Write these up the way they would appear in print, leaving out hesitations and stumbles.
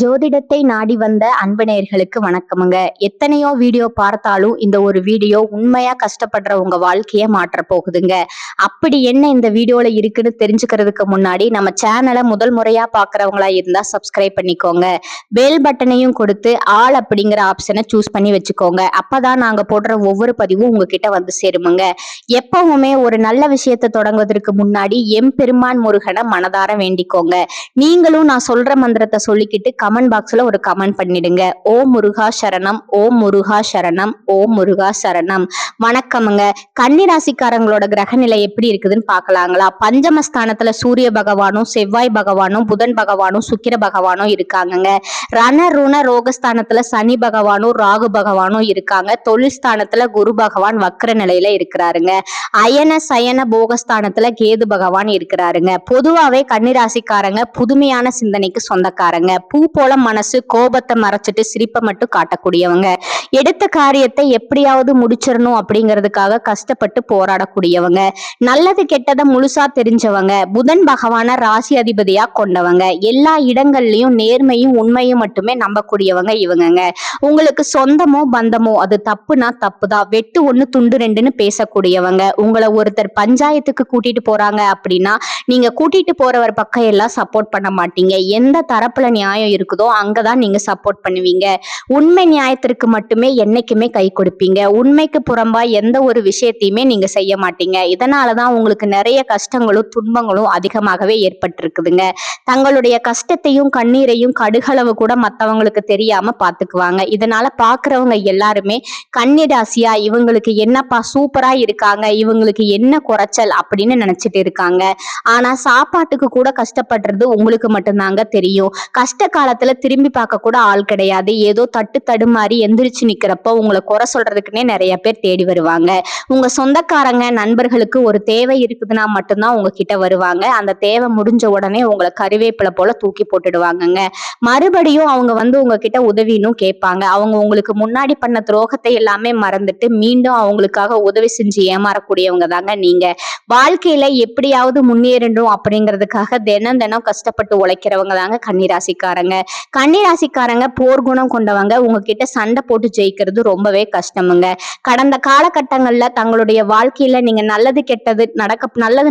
ஜோதிடத்தை நாடி வந்த அன்பு நேயர்களுக்கு வணக்கமுங்க. எத்தனையோ வீடியோ பார்த்தாலும் இந்த ஒரு வீடியோ உண்மையா கஷ்டப்படுற உங்க வாழ்க்கைய மாற்ற போகுதுங்க. அப்படி என்ன இந்த வீடியோல இருக்குன்னு தெரிஞ்சுக்கிறதுக்கு முன்னாடி நம்ம சேனலை முதல் முறையா பாக்குறவங்களா இருந்தா சப்ஸ்கிரைப் பண்ணிக்கோங்க. பெல் பட்டனையும் கொடுத்து ஆல் அப்படிங்கிற ஆப்ஷனை சூஸ் பண்ணி வச்சுக்கோங்க. அப்பதான் நாங்க போடுற ஒவ்வொரு பதிவும் உங்ககிட்ட வந்து சேருமுங்க. எப்பவுமே ஒரு நல்ல விஷயத்தை தொடங்குவதற்கு முன்னாடி எம்பெருமான் முருகனை மனதார வேண்டிக்கோங்க. நீங்களும் நான் சொல்ற மந்திரத்தை சொல்லிக்கிட்டு கமெண்ட் பாக்ஸ்ல ஒரு கமெண்ட் பண்ணிடுங்க. ஓம் முருகா சரணம், ஓம் முருகா சரணம், ஓம் முருகா சரணம். வணக்கமுங்க. கன்னிராசிக்காரங்களோட கிரக நிலை எப்படி இருக்குதுன்னு பாக்கலாங்களா? பஞ்சமஸ்தானத்துல சூரிய பகவானும் செவ்வாய் பகவானும் புதன் பகவானும் சுக்கிர பகவானும் இருக்காங்கங்க. ரண ருண ரோகஸ்தானத்துல சனி பகவானும் ராகு பகவானும் இருக்காங்க. தொழில் ஸ்தானத்துல குரு பகவான் வக்ர நிலையில இருக்கிறாருங்க. அயன சயன போகஸ்தானத்துல கேது பகவான் இருக்கிறாருங்க. பொதுவாவே கன்னிராசிக்காரங்க புதுமையான சிந்தனைக்கு சொந்தக்காரங்க. பூ போல மனசு, கோபத்தை மறைச்சிட்டு சிரிப்பை மட்டும் காட்டக்கூடியவங்க. எடுத்த காரியத்தை எப்படியாவது முடிச்சிடணும் அப்படிங்கிறதுக்காக கஷ்டப்பட்டு போராடக்கூடியவங்க. நல்லது கெட்டதை முழுசா தெரிஞ்சவங்க. புதன் பகவான ராசி அதிபதியா கொண்டவங்க. எல்லா இடங்கள்லயும் நேர்மையும் உண்மையும் மட்டுமே நம்பக்கூடியவங்க இவங்கங்க. உங்களுக்கு சொந்தமோ பந்தமோ அது தப்புனா தப்புதான், வெட்டு ஒண்ணு துண்டு ரெண்டுன்னு பேசக்கூடியவங்க. உங்களை ஒருத்தர் பஞ்சாயத்துக்கு கூட்டிட்டு போறாங்க அப்படின்னா நீங்க கூட்டிட்டு போறவர் பக்கம் எல்லாம் சப்போர்ட் பண்ண மாட்டீங்க. எந்த தரப்புல நியாயம் இருக்குதோ அங்கதான் நீங்க சப்போர்ட் பண்ணுவீங்க. உண்மை நியாயத்திற்கு மட்டுமே என்னைக்குமே கை கொடுப்பீங்க. உண்மைக்கு புறம்பா எந்த ஒரு விஷயத்தையுமே நீங்க செய்ய மாட்டீங்க. இதனாலதான் உங்களுக்கு நிறைய கஷ்டங்களும் துன்பங்களும் அதிகமாகவே ஏற்பட்டிருக்குதுங்க. தங்களுடைய கஷ்டத்தையும் கண்ணீரையும் கடுகளவு கூட மத்தவங்களுக்கு தெரியாம பாத்துக்குவாங்க. இதனால பாக்குறவங்க எல்லாருமே கன்னிராசியா இவங்களுக்கு என்னப்பா சூப்பரா இருக்காங்க, இவங்களுக்கு என்ன குறைச்சல் அப்படின்னு நினைச்சிட்டு இருக்காங்க. ஆனா சாப்பாட்டுக்கு கூட கஷ்டப்படுறது உங்களுக்கு மட்டும்தாங்க தெரியும். கஷ்ட காலத்துல திரும்பி பார்க்க கூட ஆள் கிடையாது. ஏதோ தட்டு தடுமாறி எந்திரிச்சு நிக்கிறப்போ உங்களை குறை சொல்றதுக்குன்னே நிறைய பேர் தேடி வருவாங்க. உங்க சொந்தக்காரங்க நண்பர்களுக்கு ஒரு தேவை இருக்குதுன்னா மட்டும்தான் உங்ககிட்ட வருவாங்க. அந்த தேவை முடிஞ்ச உடனே உங்களை கருவேப்பிலை போல தூக்கி போட்டுடுவாங்கங்க. மறுபடியும் அவங்க வந்து உங்ககிட்ட உதவினும் கேட்பாங்க. அவங்க உங்களுக்கு முன்னாடி பண்ண துரோகத்தை எல்லாமே மறந்துட்டு மீண்டும் அவங்களுக்காக உதவி செஞ்சு ஏமாறக்கூடியவங்க தாங்க நீங்க. வாழ்க்கையில எப்படியாவது முன்னேறணும் அப்படிங்கிறதுக்காக தினம் தினம் கஷ்டப்பட்டு உழைக்கிறவங்க தாங்க கன்னிராசிக்காரங்க. கன்னிராசிக்காரங்க போர்க்குணம் கொண்டவங்க. உங்ககிட்ட சண்டை போட்டு ஜெயிக்கிறது ரொம்பவே கஷ்டமுங்க. கடந்த காலகட்டங்கள்ல தங்களுடைய வாழ்க்கையில நீங்க நல்லது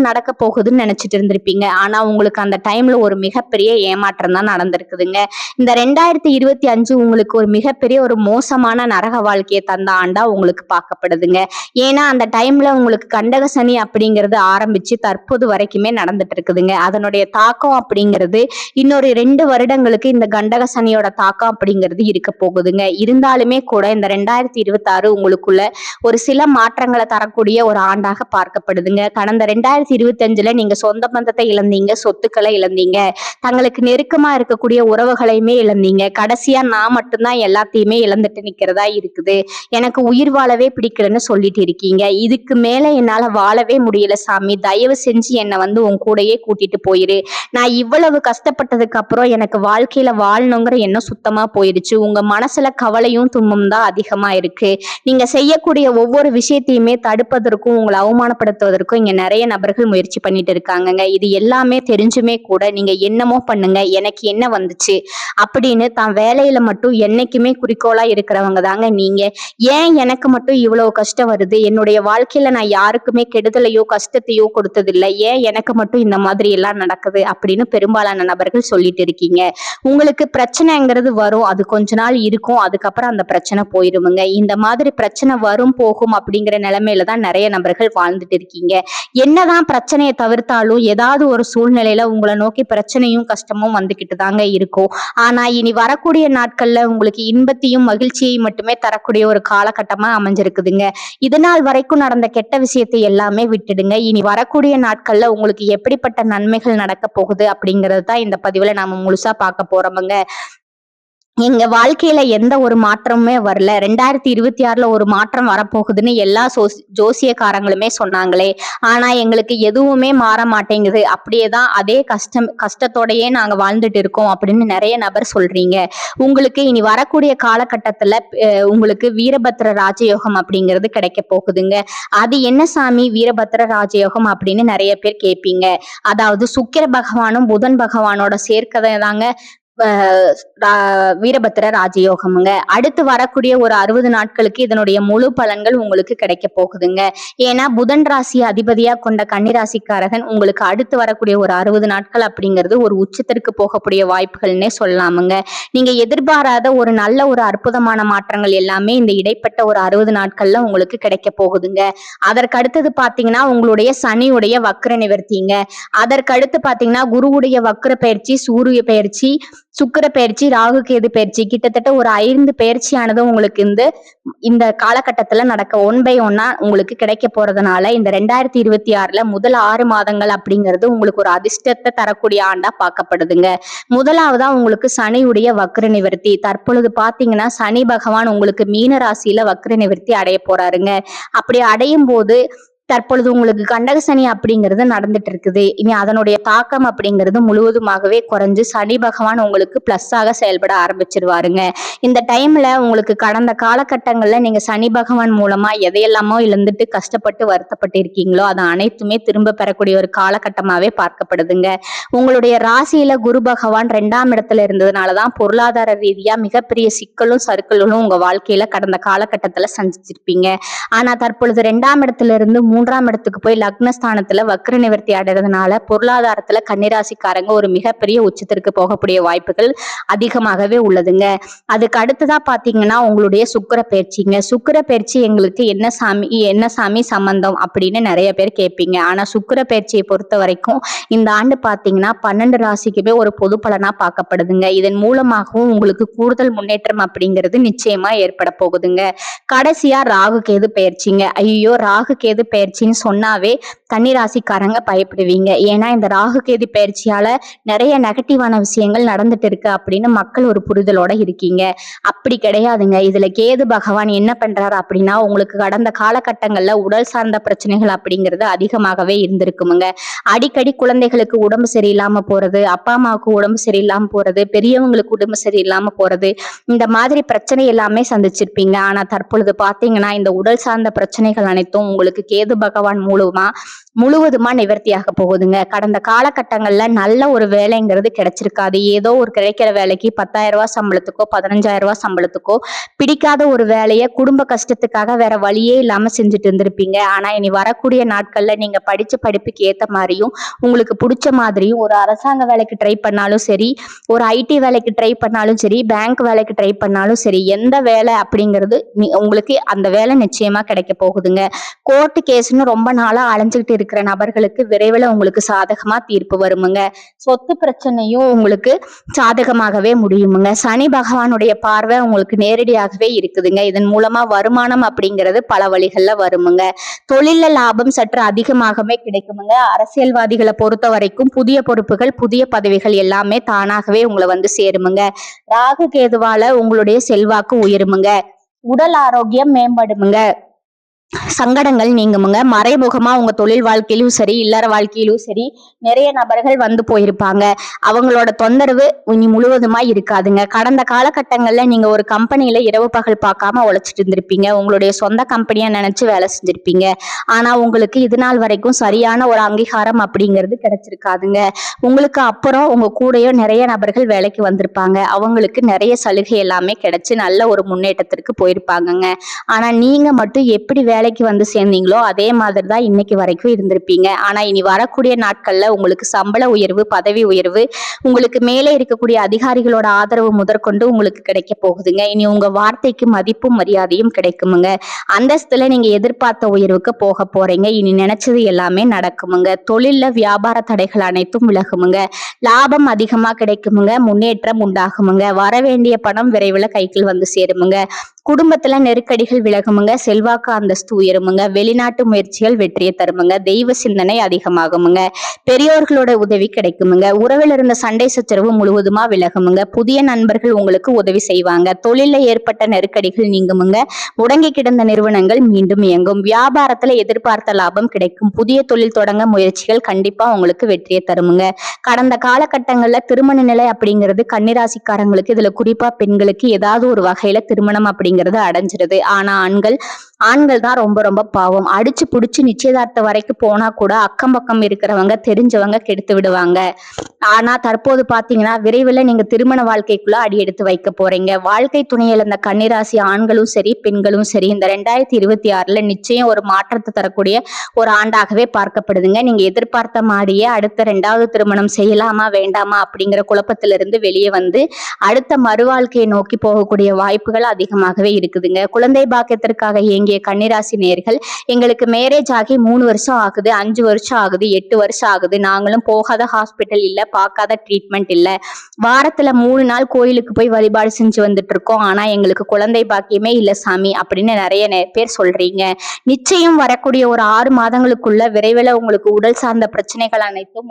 நடக்க போகுதுன்னு நினைச்சிட்டு இருந்திருப்பீங்க. ஆனா உங்களுக்கு அந்த டைம்ல ஒரு மிகப்பெரிய ஏமாற்றம் தான் நடந்திருக்குதுங்க. இந்த 2025 உங்களுக்கு ஒரு மிகப்பெரிய ஒரு மோசமான நரக வாழ்க்கையை தந்த ஆண்டா உங்களுக்கு பார்க்கப்படுதுங்க. ஏன்னா அந்த டைம்ல உங்களுக்கு கண்டக சனி அப்படிங்கிறது ஆரம்பிச்சு தற்போது வரைக்குமே நடந்துட்டு இருக்குதுங்க. அதனுடைய தாக்கம் அப்படிங்கிறது இன்னொரு 2 வருடங்களுக்கு இந்த கண்டக சனியோட தாக்கம் அப்படிங்கிறது இருக்க போகுதுங்க. இருந்தாலுமே கூட இந்த 2026 உங்களுக்குள்ள ஒரு சில மாற்றங்களை தரக்கூடிய ஒரு ஆண்டாக பார்க்கப்படுதுங்க. கடந்த 2025ல நீங்க சொந்த பந்தத்தை இழந்தீங்க, சொத்துக்களை இழந்தீங்க, தங்களுக்கு நெருக்கமா இருக்கக்கூடிய உறவுகளையுமே இழந்தீங்க. கடைசியா நான் மட்டும்தான் எல்லாத்தையுமே இழந்துட்டு நிக்கிறதா இருக்குது, எனக்கு உயிர் வாழவே பிடிக்கலன்னு சொல்லிட்டு இருக்கீங்க. இதுக்கு மேல என்னால வாழவே முடியல சாமி, தயவு செஞ்சு என்னை வந்து உன் கூடயே கூட்டிட்டு போயிரு. நான் இவ்வளவு கஷ்டப்பட்டதுக்கு அப்புறம் எனக்கு வாழ்க்கையில வாழணுங்கிற எண்ணம் சுத்தமா போயிடுச்சு. உங்க மனசுல கவலையும் துன்பம் தான் அதிகமா இருக்கு. நீங்க செய்யக்கூடிய ஒவ்வொரு விஷயத்தையுமே தடுப்பதற்கும் உங்களை அவமானப்படுத்துவதற்கும் இங்க நிறைய நபர்கள் முயற்சி பண்ணிட்டு இருக்காங்கங்க. இது எல்லாமே தெரிஞ்சுமே கூட நீங்க என்னமோ பண்ணுங்க, எனக்கு என்ன வந்துச்சு அப்படின்னு தான் வேலையில மட்டும் என்னைக்குமே குறிக்கோளா இருக்கிறவங்க தாங்க நீங்க. ஏன் எனக்கு மட்டும் இவ்வளவு கஷ்டம் வருது, என்னுடைய வாழ்க்கையில நான் யாருக்குமே கெடுதலையோ கஷ்டத்தையோ கொடுத்ததில்லை, ஏன் எனக்கு மட்டும் இந்த மாதிரி எல்லாம் நடக்குது அப்படின்னு பெரும்பாலான நபர்கள் சொல்லிட்டு இருக்கீங்க. உங்களுக்கு பிரச்சனைங்கிறது வரும், அது கொஞ்ச நாள் இருக்கும், அதுக்கப்புறம் அந்த பிரச்சனை போயிருமுங்க. இந்த மாதிரி பிரச்சனை வரும் போகும் அப்படிங்கிற நிலைமையில தான் நிறைய நபர்கள் வாழ்ந்துட்டு இருக்கீங்க. என்னதான் பிரச்சனையை தவிர்த்தாலும் ஏதாவது ஒரு சூழ்நிலையில உங்களை நோக்கி பிரச்சனையும் கஷ்டமும் வந்துகிட்டு தாங்க இருக்கும். ஆனா இனி வரக்கூடிய நாட்கள்ல உங்களுக்கு இன்பத்தையும் மகிழ்ச்சியையும் மட்டுமே தரக்கூடிய ஒரு காலகட்டமா அமைஞ்சிருக்குதுங்க. இதனால் வரைக்கும் நடந்த கெட்ட விஷயத்தை எல்லாமே விட்டுடுங்க. இனி வரக்கூடிய நாட்கள்ல உங்களுக்கு எப்படிப்பட்ட நன்மைகள் நடக்க போகுது அப்படிங்கிறது தான் இந்த பதிவுல நாம முழுசா பார்க்க போறோமுங்க. எங்க வாழ்க்கையில எந்த ஒரு மாற்றமுமே வரல, 2026ல ஒரு மாற்றம் வரப்போகுதுன்னு எல்லா ஜோசியக்காரங்களுமே சொன்னாங்களே, ஆனா எங்களுக்கு எதுவுமே மாற மாட்டேங்குது, அப்படியேதான் அதே கஷ்டத்தோடயே நாங்க வாழ்ந்துட்டு இருக்கோம் அப்படின்னு நிறைய நபர் சொல்றீங்க. உங்களுக்கு இனி வரக்கூடிய காலகட்டத்துல உங்களுக்கு வீரபத்ர ராஜயோகம் அப்படிங்கிறது கிடைக்க போகுதுங்க. அது என்ன சாமி வீரபத்ர ராஜயோகம் அப்படின்னு நிறைய பேர் கேட்பீங்க. அதாவது சுக்கிர பகவானும் புதன் பகவானோட சேர்க்கதை தாங்க வீரபத்திர ராஜயோகம்ங்க. அடுத்து வரக்கூடிய ஒரு 60 நாட்களுக்கு இதனுடைய முழு பலன்கள் உங்களுக்கு கிடைக்க போகுதுங்க. ஏன்னா புதன் ராசியை அதிபதியா கொண்ட கன்னிராசிக்காரகன் உங்களுக்கு அடுத்து வரக்கூடிய ஒரு 60 நாட்கள் அப்படிங்கிறது ஒரு உச்சத்திற்கு போகக்கூடிய வாய்ப்புகள்னே சொல்லலாமுங்க. நீங்க எதிர்பாராத ஒரு நல்ல ஒரு அற்புதமான மாற்றங்கள் எல்லாமே இந்த இடைப்பட்ட ஒரு 60 நாட்கள்ல உங்களுக்கு கிடைக்க போகுதுங்க. அதற்கு அடுத்தது பாத்தீங்கன்னா உங்களுடைய சனியுடைய வக்ர நிவர்த்திங்க. அதற்கு அடுத்து பாத்தீங்கன்னா குருவுடைய வக்ர பயிற்சி, சூரிய பயிற்சி, சுக்கிர பயிற்சி, ராகு கேது பயிற்சி, கிட்டத்தட்ட ஒரு 5 பயிற்சியானது உங்களுக்கு இந்த காலகட்டத்துல நடக்க 1 by 1 உங்களுக்கு கிடைக்க போறதுனால இந்த 2026ல முதல் 6 மாதங்கள் அப்படிங்கிறது உங்களுக்கு ஒரு அதிர்ஷ்டத்தை தரக்கூடிய ஆண்டா பார்க்கப்படுதுங்க. முதலாவதா உங்களுக்கு சனியுடைய வக்ர நிவர்த்தி. தற்பொழுது பாத்தீங்கன்னா சனி பகவான் உங்களுக்கு மீன ராசியில வக்ர நிவர்த்தி அடைய போறாருங்க. அப்படி அடையும் போது தற்பொழுது உங்களுக்கு கண்டக சனி அப்படிங்கிறது நடந்துட்டு இருக்குது. இனி அதனுடைய தாக்கம் அப்படிங்கிறது முழுவதுமாகவே குறைஞ்சு சனி பகவான் உங்களுக்கு பிளஸ் ஆக செயல்பட ஆரம்பிச்சிருவாருங்க. இந்த டைம்ல உங்களுக்கு கடந்த காலகட்டங்கள்ல நீங்க சனி பகவான் மூலமா எதையெல்லாமோ இழந்துட்டு கஷ்டப்பட்டு வருத்தப்பட்டு இருக்கீங்களோ அது அனைத்துமே திரும்ப பெறக்கூடிய ஒரு காலகட்டமாவே பார்க்கப்படுதுங்க. உங்களுடைய ராசியில குரு பகவான் 2ஆம் இடத்துல இருந்ததுனாலதான் பொருளாதார ரீதியா மிகப்பெரிய சிக்கலும் சறுக்கலும் உங்க வாழ்க்கையில கடந்த காலகட்டத்துல சந்திச்சிருப்பீங்க. ஆனா தற்பொழுது 2ஆம் இடத்துல இருந்து 3ஆம் இடத்துக்கு போய் லக்னஸ்தானத்துல வக்ர நிவர்த்தி அடைறதுனால பொருளாதாரத்துல கன்னிராசிக்காரங்க ஒரு மிகப்பெரிய உச்சத்திற்கு போகக்கூடிய வாய்ப்புகள் அதிகமாகவே உள்ளதுங்க. அதுக்கு அடுத்ததா பாத்தீங்கன்னா உங்களுடைய சுக்கிர பயிற்சிங்க. சுக்கிர பயிற்சி எங்களுக்கு என்ன சாமி சம்பந்தம் அப்படின்னு நிறைய பேர் கேட்பீங்க. ஆனா சுக்கிர பயிற்சியை பொறுத்த வரைக்கும் இந்த ஆண்டு பாத்தீங்கன்னா 12 ராசிக்குமே ஒரு பொது பலனா பார்க்கப்படுதுங்க. இதன் மூலமாகவும் உங்களுக்கு கூடுதல் முன்னேற்றம் அப்படிங்கிறது நிச்சயமா ஏற்பட போகுதுங்க. கடைசியா ராகு கேது பயிற்சிங்க. ஐயோ ராகு கேது பயிற்சின்னு சொன்னாவே கன்னிராசிக்காரங்க பயப்படுவீங்க. ஏன்னா இந்த ராகு கேது பயிற்சியால நிறைய நெகட்டிவான விஷயங்கள் நடந்துட்டு இருக்கு அப்படின்னு மக்கள் ஒரு புரிதலோட இருக்கீங்க. அப்படி கிடையாதுங்க. இதுல கேது பகவான் என்ன பண்றாரு அப்படின்னா உங்களுக்கு கடந்த காலகட்டங்கள்ல உடல் சார்ந்த பிரச்சனைகள் அப்படிங்கிறது அதிகமாகவே இருந்திருக்குமுங்க. அடிக்கடி குழந்தைகளுக்கு உடம்பு சரியில்லாம போறது, அப்பா அம்மாவுக்கு உடம்பு சரியில்லாம போறது, பெரியவங்களுக்கு உடம்பு சரியில்லாம போறது, இந்த மாதிரி பிரச்சனை எல்லாமே சந்திச்சிருப்பீங்க. ஆனா தற்பொழுது பாத்தீங்கன்னா இந்த உடல் சார்ந்த பிரச்சனைகள் அனைத்தும் உங்களுக்கு கேது பகவான் முழுவதுமா நிவர்த்தியாக போகுதுங்க. கடந்த காலகட்டங்கள்ல நல்ல ஒரு வேலைங்கிறது கிடைச்சிருக்காது. ஏதோ ஒரு கிடைக்கிற வேலைக்கு 10,000 ரூபாய் சம்பளத்துக்கோ 15,000 ரூபாய் சம்பளத்துக்கோ பிடிக்காத ஒரு வேலையை குடும்ப கஷ்டத்துக்காக வேற வழியே இல்லாம செஞ்சுட்டு இருந்திருப்பீங்க. ஆனா இனி வரக்கூடிய நாட்கள்ல நீங்க படிச்ச படிப்புக்கு ஏத்த மாதிரியும் உங்களுக்கு பிடிச்ச மாதிரியும் ஒரு அரசாங்க வேலைக்கு ட்ரை பண்ணாலும் சரி, ஒரு ஐடி வேலைக்கு ட்ரை பண்ணாலும் சரி, பேங்க் வேலைக்கு ட்ரை பண்ணாலும் சரி, எந்த வேலை அப்படிங்கிறது உங்களுக்கு அந்த வேலை நிச்சயமா கிடைக்க போகுதுங்க. கோர்ட்டு கேஸ்ன்னு ரொம்ப நாளா அலைஞ்சுக்கிட்டு இருக்கிற நபர்களுக்கு விரைவில் உங்களுக்கு சாதகமா தீர்ப்பு வருமுங்க. சொத்து பிரச்சனையும் உங்களுக்கு சாதகமாகவே முடியுமுங்க. சனி பகவானுடைய பார்வை உங்களுக்கு நேரடியாகவே இருக்குதுங்க. இதன் மூலமா வருமானம் அப்படிங்கிறது பல வழிகள்ல வருமுங்க. தொழில லாபம் சற்று அதிகமாகவே கிடைக்குமுங்க. அரசியல்வாதிகளை பொறுத்த வரைக்கும் புதிய பொறுப்புகள், புதிய பதவிகள் எல்லாமே தானாகவே உங்களை வந்து சேருமுங்க. ராகு கேதுவால உங்களுடைய செல்வாக்கு உயருமுங்க. உடல் ஆரோக்கியம் மேம்படுமுங்க. சங்கடங்கள் நீங்குமுங்க. மறைமுகமா உங்க தொழில் வாழ்க்கையிலும் சரி, இல்லற வாழ்க்கையிலும் சரி நிறைய நபர்கள் வந்து போயிருப்பாங்க. அவங்களோட தொந்தரவு இனி முழுவதுமா இருக்காதுங்க. கடந்த காலகட்டங்கள்ல நீங்க ஒரு கம்பெனியில இரவு பகல் பார்க்காம உழைச்சிட்டு இருந்திருப்பீங்க. உங்களுடைய சொந்த கம்பெனியா நினைச்சு வேலை செஞ்சிருப்பீங்க. ஆனா உங்களுக்கு இது நாள் வரைக்கும் சரியான ஒரு அங்கீகாரம் அப்படிங்கிறது கிடைச்சிருக்காதுங்க. உங்களுக்கு அப்புறம் உங்க கூடயோ நிறைய நபர்கள் வேலைக்கு வந்திருப்பாங்க. அவங்களுக்கு நிறைய சலுகை எல்லாமே கிடைச்சு நல்ல ஒரு முன்னேற்றத்திற்கு போயிருப்பாங்கங்க. ஆனா நீங்க மட்டும் எப்படி வேலைக்கு வந்து சேர்ந்தீங்களோ அதே மாதிரி தான் இன்னைக்கு வரைக்கும் இருந்திருப்பீங்க. ஆனா இனி வரக்கூடிய நாட்கள்ல உங்களுக்கு சம்பள உயர்வு, பதவி உயர்வு, உங்களுக்கு மேலே இருக்கக்கூடிய அதிகாரிகளோட ஆதரவு முதற்கொண்டு உங்களுக்கு கிடைக்க போகுதுங்க. இனி உங்க வார்த்தைக்கு மதிப்பும் மரியாதையும் கிடைக்குமுங்க. அந்தஸ்துல நீங்க எதிர்பார்த்த உயர்வுக்கு போக போறீங்க. இனி நினைச்சது எல்லாமே நடக்குமுங்க. தொழில்ல வியாபார தடைகள் அனைத்தும் விலகுமுங்க. லாபம் அதிகமா கிடைக்குமுங்க. முன்னேற்றம் உண்டாகுமுங்க. வர வேண்டிய பணம் விரைவில் கைக்குள் வந்து சேருமுங்க. குடும்பத்துல நெருக்கடிகள் விலகுமுங்க. செல்வாக்கு அந்தஸ்து உயருமுங்க. வெளிநாட்டு முயற்சிகள் வெற்றியை தருமுங்க. தெய்வ சிந்தனை அதிகமாகுமுங்க. பெரியோர்களோட உதவி கிடைக்குமுங்க. உறவில் இருந்த சண்டை சச்சரவு முழுவதுமா விலகுமுங்க. புதிய நண்பர்கள் உங்களுக்கு உதவி செய்வாங்க. தொழில ஏற்பட்ட நெருக்கடிகள் நீங்குமுங்க. முடங்கி கிடந்த நிறுவனங்கள் மீண்டும் இயங்கும். வியாபாரத்துல எதிர்பார்த்த லாபம் கிடைக்கும். புதிய தொழில் தொடங்க முயற்சிகள் கண்டிப்பா உங்களுக்கு வெற்றியை தருமுங்க. கடந்த காலகட்டங்கள்ல திருமண நிலை அப்படிங்கிறது கன்னிராசிக்காரங்களுக்கு, இதுல குறிப்பா பெண்களுக்கு ஏதாவது ஒரு வகையில திருமணம் அப்படி அப்படிங்கறது அடைஞ்சிருது. ஆனா ஆண்கள் தான் ரொம்ப ரொம்ப பாவம். அடிச்சு புடிச்சு நிச்சயதார்த்தம் வரைக்கும் போனா கூட அக்கம் பக்கம் இருக்கிறவங்க தெரிஞ்சவங்க கெடுத்து விடுவாங்க. ஆனா தற்போது பாத்தீங்கன்னா விரைவில் நீங்க திருமண வாழ்க்கைக்குள்ள அடி எடுத்து வைக்க போறீங்க. வாழ்க்கை துணை இழந்த கன்னிராசி ஆண்களும் சரி பெண்களும் சரி இந்த 2026ல நிச்சயம் ஒரு மாற்றத்தை தரக்கூடிய ஒரு ஆண்டாகவே பார்க்கப்படுதுங்க. நீங்க எதிர்பார்த்த மாதிரியே அடுத்த 2வது திருமணம் செய்யலாமா வேண்டாமா அப்படிங்கிற குழப்பத்திலிருந்து வெளியே வந்து அடுத்த மறுவாழ்க்கையை நோக்கி போகக்கூடிய வாய்ப்புகள் அதிகமாகவே இருக்குதுங்க. குழந்தை பாக்கியத்திற்காக இயங்கிய கன்னிராசி நேயர்கள், எங்களுக்கு மேரேஜ் ஆகி 3 வருஷம் ஆகுது, 5 வருஷம் ஆகுது, 8 வருஷம் ஆகுது, நாங்களும் போகாத ஹாஸ்பிட்டல் இல்ல, பார்க்காத ட்ரீட்மெண்ட் இல்ல, வாரத்துல 3 நாள் கோயிலுக்கு போய் வழிபாடு செஞ்சு வந்துட்டு இருக்கோம், ஆனா எங்களுக்கு குழந்தை பாக்கியமே இல்ல சாமி அப்படின்னு நிறைய பேர் சொல்றீங்க. நிச்சயம் வரக்கூடிய ஒரு 6 மாதங்களுக்குள்ள விரைவில் உங்களுக்கு உடல் சார்ந்த பிரச்சனைகள் அனைத்தும்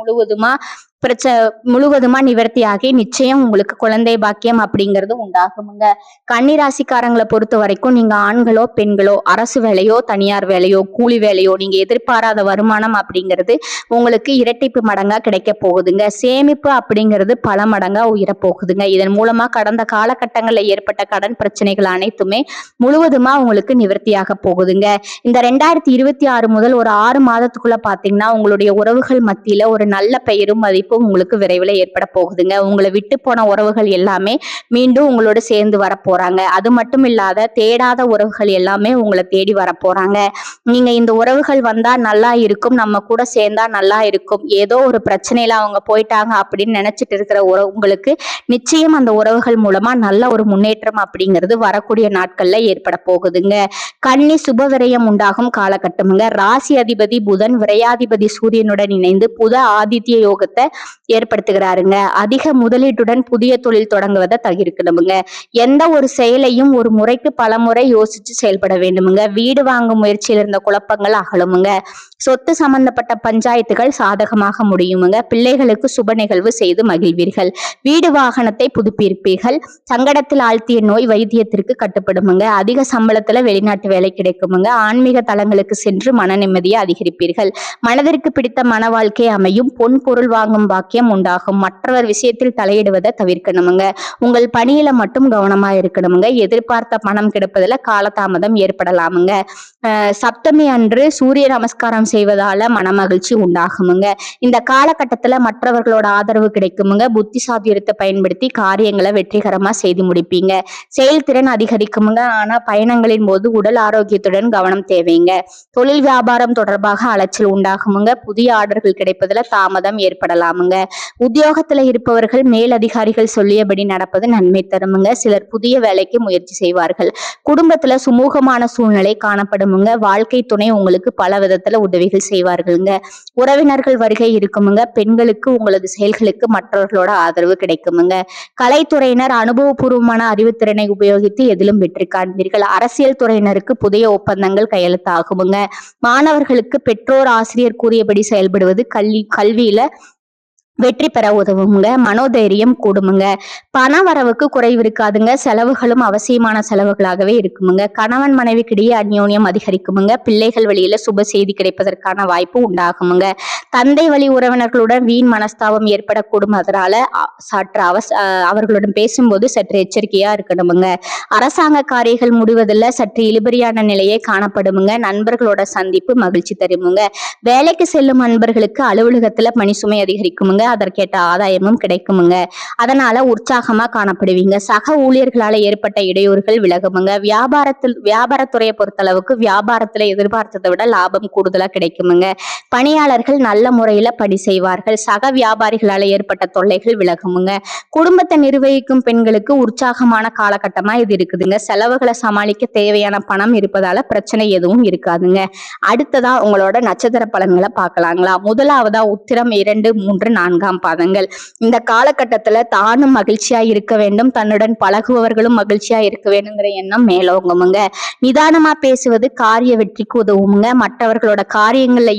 முழுவதுமா நிவர்த்தியாகி நிச்சயம் உங்களுக்கு குழந்தை பாக்கியம் அப்படிங்கிறது உண்டாகுமுங்க. கன்னிராசிக்காரங்களை பொறுத்த வரைக்கும் நீங்க ஆண்களோ பெண்களோ அரசு வேலையோ தனியார் வேலையோ கூலி வேலையோ நீங்க எதிர்பாராத வருமானம் அப்படிங்கிறது உங்களுக்கு இரட்டிப்பு மடங்கா கிடைக்க போகுதுங்க. சேமிப்பு அப்படிங்கிறது பல மடங்கா உயர போகுதுங்க. இதன் மூலமா கடந்த காலகட்டங்களில் ஏற்பட்ட கடன் பிரச்சனைகள் அனைத்துமே முழுவதுமா உங்களுக்கு நிவர்த்தியாக போகுதுங்க. இந்த 2026 முதல் ஒரு 6 மாதத்துக்குள்ள பாத்தீங்கன்னா உங்களுடைய உறவுகள் மத்தியில ஒரு நல்ல பெயரும் மதிப்பும் உங்களுக்கு விரைவில் ஏற்பட போகுதுங்க. உங்களை விட்டு போன உறவுகள் எல்லாமே மீண்டும் உங்களோட சேர்ந்து வர போறாங்க. அது மட்டும் இல்லாத தேடாத உறவுகள் எல்லாமே உங்களை தேடி வர போறாங்க. நீங்க இந்த உறவுகள் வந்தா நல்லா இருக்கும், நம்ம கூட சேர்ந்தா நல்லா இருக்கும், ஏதோ ஒரு பிரச்சனையில அவங்க போயிட்டாங்க அப்படின்னு நினைச்சிட்டு இருக்கிற உங்களுக்கு நிச்சயம் அந்த உறவுகள் மூலமா நல்ல ஒரு முன்னேற்றம் அப்படிங்கிறது வரக்கூடிய நாட்கள்ல ஏற்பட போகுதுங்க. கன்னி சுபவிரயம் உண்டாகும் காலகட்டமுங்க. ராசி அதிபதி புதன் விரையாதிபதி சூரியனுடன் இணைந்து புத ஆதித்ய யோகத்தை ஏற்படுத்துகிறாருங்க. அதிக முதலீட்டுடன் புதிய தொழில் தொடங்குவதை தவிர்க்கணுமுங்க. எந்த ஒரு செயலையும் ஒரு முறைக்கு பல முறை யோசிச்சு செயல்பட வேண்டுமுங்க. வீடு வாங்கும் முயற்சியில் இருந்த குழப்பங்கள் அகலுமுங்க. சொத்து சம்பந்தப்பட்ட பஞ்சாயத்துகள் சாதகமாக முடியுமுங்க. பிள்ளைகளுக்கு சுப நிகழ்வு செய்து மகிழ்வீர்கள். வீடு வாகனத்தை புதுப்பிப்பீர்கள். சங்கடத்தில் ஆழ்த்திய நோய் வைத்தியத்திற்கு கட்டுப்படுமுங்க. அதிக சம்பளத்துல வெளிநாட்டு வேலை கிடைக்குமுங்க. ஆன்மீக தலங்களுக்கு சென்று மன நிம்மதியை அதிகரிப்பீர்கள். மனதிற்கு பிடித்த மன வாழ்க்கை அமையும். பொன் பொருள் வாங்கும் பாக்கியம் உண்டாகும். மற்றவர் விஷயத்தில் தலையிடுவதை தவிர்க்கணுமுங்க. உங்கள் பணியில மட்டும் கவனமா இருக்கணுமுங்க. எதிர்பார்த்த பணம் கிடைப்பதில் காலதாமதம் ஏற்படலாமுங்க. சப்தமி அன்று சூரிய நமஸ்காரம் செய்வதால மனமகிழ்ச்சி உண்டாகுமுங்க. இந்த காலகட்டத்துல மற்றவர்களோட ஆதரவு கிடைக்குமுங்க. புத்தி சாதுரியத்தை பயன்படுத்தி காரியங்களை வெற்றிகரமா செய்து முடிப்பீங்க. செயல்திறன் அதிகரிக்குமுங்க. ஆனா பயணங்களின் போது உடல் ஆரோக்கியத்துடன் கவனம் தேவைங்க. தொழில் வியாபாரம் தொடர்பாக அலைச்சல் உண்டாகுமுங்க. புதிய ஆர்டர்கள் கிடைப்பதில் தாமதம் ஏற்படலாமுங்க. உத்தியோகத்துல இருப்பவர்கள் மேல் அதிகாரிகள் சொல்லியபடி நடப்பது நன்மை தருமுங்க. சிலர் புதிய வேலைக்கு முயற்சி செய்வார்கள். குடும்பத்துல சுமூகமான சூழ்நிலை காணப்படுமுங்க. வாழ்க்கை துணை உங்களுக்கு பல விதத்துல உதவிகள் செய்வார்களுங்க. உறவினர்கள் வருகை இருக்குமுங்க. பெண்களுக்கு உங்களது செயல்களுக்கு மற்றவர்களோட ஆதரவு கிடைக்குமுங்க. கலைத்துறையினர் அனுபவபூர்வமான அறிவுத்திறனை உபயோகித்து எதிலும் வெற்றி காண்பீர்கள். அரசியல் துறையினருக்கு புதிய ஒப்பந்தங்கள் கையெழுத்தாகுமுங்க. மாணவர்களுக்கு பெற்றோர் ஆசிரியர் கூறியபடி செயல்படுவது கல்வியில வெற்றி பெற உதவுங்க. மனோதைரியம் கூடுமுங்க. பண வரவுக்கு குறைவு இருக்காதுங்க. செலவுகளும் அவசியமான செலவுகளாகவே இருக்குமுங்க. கணவன் மனைவிக்கிடையே அந்யோன்யம் அதிகரிக்குமுங்க. பிள்ளைகள் வழியில சுப செய்தி கிடைப்பதற்கான வாய்ப்பு உண்டாகுமுங்க. தந்தை வழி உறவினர்களுடன் வீண் மனஸ்தாபம் ஏற்படக்கூடும். அதனால சற்று அவர்களுடன் பேசும்போது சற்று எச்சரிக்கையா இருக்கணுமுங்க. அரசாங்க காரியங்கள் முடிவதில் சற்று இழுபறியான நிலையே காணப்படுமுங்க. நண்பர்களோட சந்திப்பு மகிழ்ச்சி தருமுங்க. வேலைக்கு செல்லும் நண்பர்களுக்கு அலுவலகத்துல பணி சுமை அதிகரிக்குமுங்க. அதற்கேற்ற ஆதாயமும் கிடைக்குமுங்க. அதனால உற்சாகமா காணப்படுவீங்க. சக ஊழியர்களால ஏற்பட்ட இடையூறுகள் விலகுமுங்க. வியாபாரத்துறையை பொறுத்தளவுக்கு வியாபாரத்துல எதிர்பார்த்ததை விட லாபம் கூடுதலா கிடைக்குமுங்க. பணியாளர்கள் நல்ல முறையில பணி செய்வார்கள். சக வியாபாரிகளால ஏற்பட்ட தொல்லைகள் விலகுமுங்க. குடும்பத்தை நிர்வகிக்கும் பெண்களுக்கு உற்சாகமான காலகட்டமா இது இருக்குதுங்க. செலவுகளை சமாளிக்க தேவையான பணம் இருப்பதால பிரச்சனை எதுவும் இருக்காதுங்க. அடுத்ததா உங்களோட நட்சத்திர பலன்களை பார்க்கலாங்களா. முதலாவதா உத்திரம் 2, 3, 4 பாதங்கள். இந்த காலகட்டத்துல தானும் மகிழ்ச்சியா இருக்க வேண்டும், தன்னுடன் பழகுபவர்களும் மகிழ்ச்சியா இருக்க வேண்டுங்கிற எண்ணம் மேலோங்குமுங்க. நிதானமா பேசுவது காரிய வெற்றிக்கு உதவுமுங்க. மற்றவர்களோட காரியங்கள்ல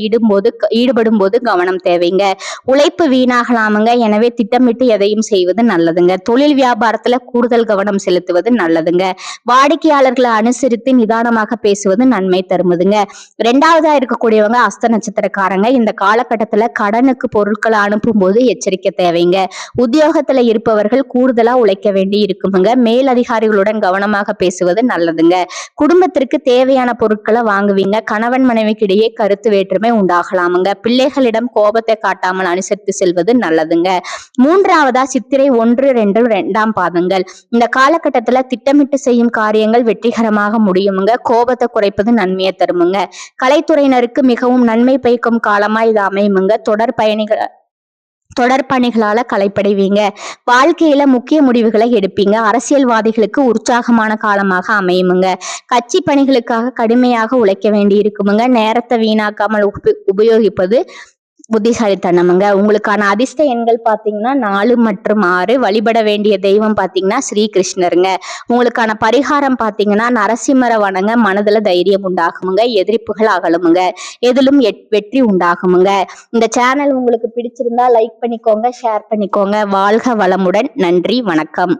ஈடுபடும் போது கவனம் தேவைங்க. உழைப்பு வீணாகலாமுங்க. எனவே திட்டமிட்டு எதையும் செய்வது நல்லதுங்க. தொழில் வியாபாரத்துல கூடுதல் கவனம் செலுத்துவது நல்லதுங்க. வாடிக்கையாளர்களை அனுசரித்து நிதானமாக பேசுவது நன்மை தருமுதுங்க. 2வதா இருக்கக்கூடியவங்க அஸ்த நட்சத்திரக்காரங்க. இந்த காலகட்டத்துல கடனுக்கு பொருட்களை அனுப்பும் போகும்போது எச்சரிக்கை தேவைங்க. உத்தியோகத்துல இருப்பவர்கள் கூடுதலா உழைக்க வேண்டி இருக்குமுங்க. மேலதிகாரிகளுடன் கவனமாக பேசுவது நல்லதுங்க. குடும்பத்திற்கு தேவையான பொருட்களை வாங்குவீங்க. கணவன் மனைவிக்கிடையே கருத்து வேற்றுமை உண்டாகலாமுங்க. பிள்ளைகளிடம் கோபத்தை காட்டாமல் அனுசரித்து செல்வது நல்லதுங்க. மூன்றாவதா சித்திரை 1, 2, 2ஆம் பாதங்கள். இந்த காலகட்டத்துல திட்டமிட்டு செய்யும் காரியங்கள் வெற்றிகரமாக முடியுமுங்க. கோபத்தை குறைப்பது நன்மையை தருமுங்க. கலைத்துறையினருக்கு மிகவும் நன்மை பயக்கும் காலமா இது அமையுமுங்க. தொடர்பணிகளால களைப்படைவீங்க. வாழ்க்கையில முக்கிய முடிவுகளை எடுப்பீங்க. அரசியல்வாதிகளுக்கு உற்சாகமான காலமாக அமையுமுங்க. கட்சி பணிகளுக்காக கடுமையாக உழைக்க வேண்டி இருக்குமுங்க. நேரத்தை வீணாக்காமல் உபயோகிப்பது புத்திசாலித்தனமுங்க. உங்களுக்கான அதிர்ஷ்ட எண்கள் பாத்தீங்கன்னா 4 மற்றும் 6. வழிபட வேண்டிய தெய்வம் பாத்தீங்கன்னா ஸ்ரீகிருஷ்ணருங்க. உங்களுக்கான பரிகாரம் பாத்தீங்கன்னா நரசிம்மர வணங்க மனதுல தைரியம் உண்டாகுமுங்க. எதிர்ப்புகள் அகலுமுங்க. எதிலும் வெற்றி உண்டாகுமுங்க. இந்த சேனல் உங்களுக்கு பிடிச்சிருந்தா லைக் பண்ணிக்கோங்க, ஷேர் பண்ணிக்கோங்க. வாழ்க வளமுடன். நன்றி, வணக்கம்.